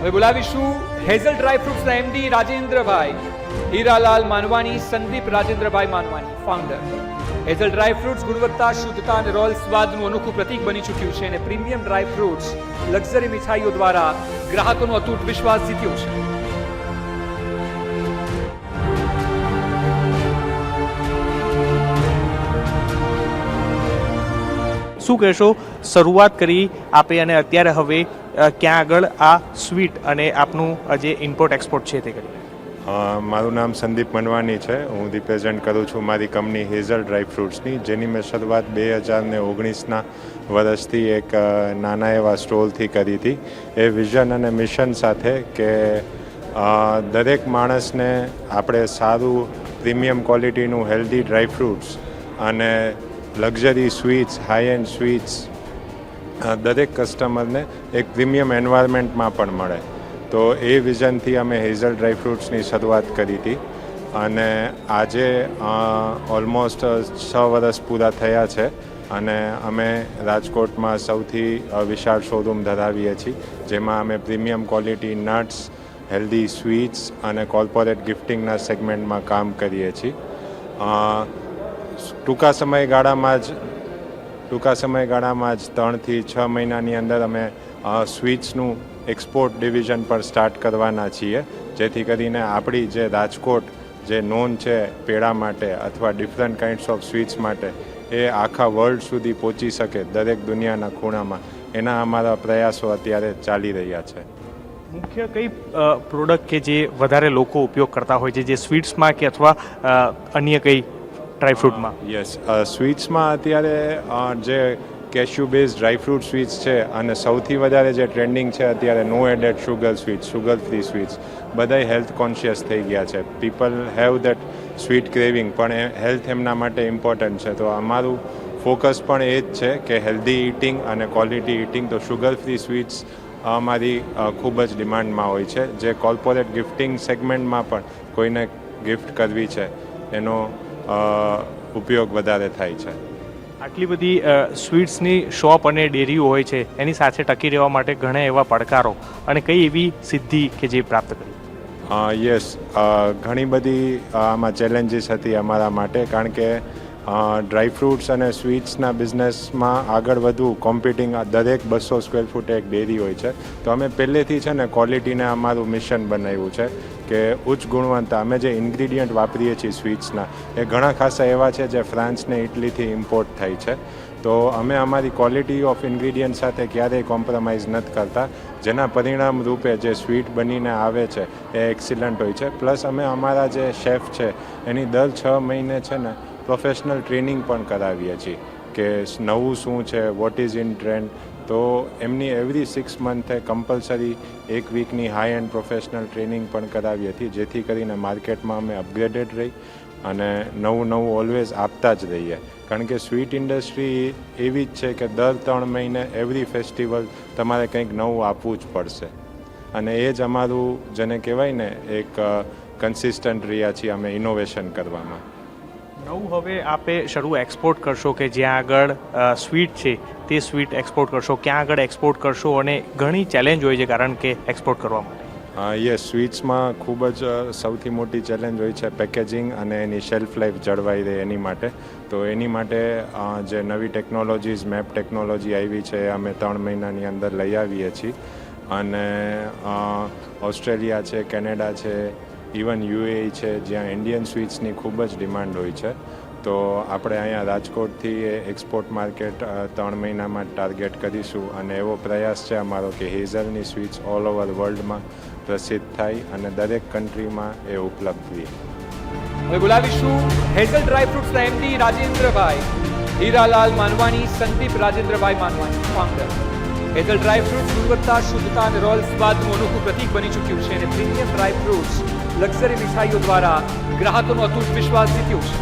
હવે બોલાવીશું Hazel dry ફ્રૂટ્સના MD Rajendrabhai, Hiralal Manwani, Sandeep Rajendrabhai Manwani, founder. Hazel dry fruits ગુણવત્તા, શુદ્ધતા અને રોયલ સ્વાદનું અનોખું પ્રતીક બની ચૂક્યું છે અને પ્રીમિયમ ડ્રાય ફ્રૂટ્સ લક્ઝરી મીઠાઈઓ દ્વારા ગ્રાહકોનો અતૂટ વિશ્વાસ જીત્યો છે. શું કહેશો, શરૂઆત કરી આપે અને અત્યારે હવે ક્યાં આગળ આ સ્વીટ અને આપનું જે ઇમ્પોર્ટ એક્સપોર્ટ છે તે કરી? મારું નામ સંદીપ મનવાની છે. હું રિપ્રેઝેન્ટ કરું છું મારી કંપની હેઝલ ડ્રાય ફ્રૂટ્સની, જેની મેં શરૂઆત 2019ના વર્ષથી એક નાના એવા સ્ટોલથી કરી હતી. એ વિઝન અને મિશન સાથે કે દરેક માણસને આપણે સારું પ્રીમિયમ ક્વોલિટીનું હેલ્ધી ડ્રાય ફ્રૂટ્સ અને luxury sweets, high and sweets દરેક કસ્ટમરને એક પ્રીમિયમ એન્વાયરમેન્ટમાં પણ મળે. તો એ વિઝનથી અમે હેઝલ ડ્રાય ફ્રૂટ્સની શરૂઆત કરી હતી અને આજે ઓલમોસ્ટ 6 વર્ષ પૂરા થયા છે અને અમે રાજકોટમાં સૌથી વિશાળ શોરૂમ ધરાવીએ છીએ, જેમાં અમે premium quality nuts, healthy sweets અને કોર્પોરેટ ગિફ્ટિંગના સેગમેન્ટમાં કામ કરીએ છીએ. ટૂંકા સમયગાળામાં જ 3 થી 6 મહિનાની અંદર અમે સ્વીટ્સનું એક્સપોર્ટ ડિવિઝન પર સ્ટાર્ટ કરવાના છીએ, જેથી કરીને આપણી જે રાજકોટ જે નોન છે પેડા માટે અથવા ડિફરન્ટ કાઇન્ડ્સ ઓફ સ્વીટ્સ માટે, એ આખા વર્લ્ડ સુધી પહોંચી શકે, દરેક દુનિયાના ખૂણામાં. એના અમારા પ્રયાસો અત્યારે ચાલી રહ્યા છે. મુખ્ય કઈ પ્રોડક્ટ કે જે વધારે લોકો ઉપયોગ કરતા હોય છે, જે સ્વીટ્સમાં કે અથવા અન્ય કઈ ડ્રાયફ્રૂટમાં? યસ, સ્વીટ્સમાં અત્યારે જે કેશ્યુ બેઝ ડ્રાયફ્રૂટ સ્વીટ્સ છે અને સૌથી વધારે જે ટ્રેન્ડિંગ છે અત્યારે no added sugar sweets, sugar free sweets. બધાય હેલ્થ કોન્શિયસ થઈ ગયા છે. People have that sweet craving, પણ હેલ્થ એમના માટે ઇમ્પોર્ટન્ટ છે. તો અમારું ફોકસ પણ એ જ છે કે હેલ્ધી ઇટિંગ અને ક્વોલિટી ઇટિંગ. તો શુગર ફ્રી સ્વીટ્સ અમારી ખૂબ જ ડિમાન્ડમાં હોય છે, જે કોર્પોરેટ ગિફ્ટિંગ સેગમેન્ટમાં પણ કોઈને ગિફ્ટ કરવી છે એનો ઉપયોગ વધારે થાય છે. આટલી બધી સ્વીટ્સની શોપ અને ડેરીઓ હોય છે, એની સાથે ટકી રહેવા માટે ઘણા એવા પડકારો અને કઈ એવી સિદ્ધિ કે જે પ્રાપ્ત કરી? યસ, ઘણી બધી આમાં ચેલેન્જીસ હતી અમારા માટે, કારણ કે ડ્રાય ફ્રૂટ્સ અને સ્વીટ્સના બિઝનેસમાં આગળ વધવું, કોમ્પિટિંગ. દરેક 200 સ્ક્વેર ફૂટે એક ડેરી હોય છે. તો અમે પહેલેથી છે ને ક્વોલિટીને અમારું મિશન બનાવ્યું છે કે ઉચ્ચ ગુણવત્તા. અમે જે ઇન્ગ્રીડિયન્ટ વાપરીએ છીએ સ્વીટ્સના, એ ઘણા ખાસા એવા છે જે ફ્રાન્સ ને ઇટલીથી ઇમ્પોર્ટ થાય છે. તો અમે અમારી ક્વોલિટી ઓફ ઇન્ગ્રીડિયન્ટ સાથે ક્યારેય કોમ્પ્રોમાઇઝ નથી કરતા, જેના પરિણામ રૂપે જે સ્વીટ બનીને આવે છે એ એક્સિલન્ટ હોય છે. પ્લસ અમે અમારા જે શેફ છે એની દર 6 મહિને છે ને પ્રોફેશનલ ટ્રેનિંગ પણ કરાવીએ છીએ કે નવું શું છે, વોટ ઇઝ ઇન ટ્રેન્ડ. તો એમની એવરી 6 મંથે કમ્પલસરી 1 વીકની હાઈ એન્ડ પ્રોફેશનલ ટ્રેનિંગ પણ કરાવી હતી, જેથી કરીને માર્કેટમાં અમે અપગ્રેડેડ રહી અને નવું ઓલવેઝ આપતા જ રહીએ. કારણ કે સ્વીટ ઇન્ડસ્ટ્રી એવી જ છે કે દર 3 મહિને એવરી ફેસ્ટિવલ તમારે કંઈક નવું આપવું જ પડશે. અને એ જ અમારું, જેને કહેવાય ને, એક કન્સિસ્ટન્ટ રહ્યા છીએ અમે ઇનોવેશન કરવામાં. નવું હવે આપે શરૂ એક્સપોર્ટ કરશો કે જ્યાં આગળ સ્વીટ છે તે સ્વીટ એક્સપોર્ટ કરશો, ક્યાં આગળ એક્સપોર્ટ કરશો અને ઘણી ચેલેન્જ હોય છે કારણ કે એક્સપોર્ટ કરવા માટે? યસ, સ્વીટ્સમાં ખૂબ જ સૌથી મોટી ચેલેન્જ હોય છે પેકેજિંગ અને એની શેલ્ફ લાઈફ જળવાઈ રહે એની માટે. તો એની માટે જે નવી ટેકનોલોજીસ, મેપ ટેકનોલોજી આવી છે, એ અમે 3 મહિનાની અંદર લઈ આવીએ છીએ. અને ઓસ્ટ્રેલિયા છે, કેનેડા છે, ઇવન UAE છે, જ્યાં ઇન્ડિયન સ્વીટ્સની ખૂબ જ ડિમાન્ડ હોય છે. તો આપણે અહીંયા રાજકોટથી એક્સપોર્ટ માર્કેટ 3 મહિનામાં ટાર્ગેટ કરીશું અને એવો પ્રયાસ છે અમારો કે હેઝલની સ્વીટ્સ ઓલ ઓવર વર્લ્ડમાં પ્રસિદ્ધ થાય અને દરેક કન્ટ્રીમાં એ ઉપલબ્ધ રહે. હવે બોલાવીશું હેઝલ ડ્રાય ફ્રૂટ્સના MD Rajendrabhai, Hiralal Manwani, Sandeep Rajendrabhai Manwani, founder. Hazel dry fruits ગુણવત્તા, શુદ્ધતા અને રોયલ સ્વાદનું અનોખું પ્રતીક બની ચૂક્યું છે અને પ્રીમિયમ ડ્રાય ફ્રૂટ્સ લક્ઝરી મીઠાઈઓ દ્વારા ગ્રાહકોનો અતૂટ વિશ્વાસ જીત્યો છે.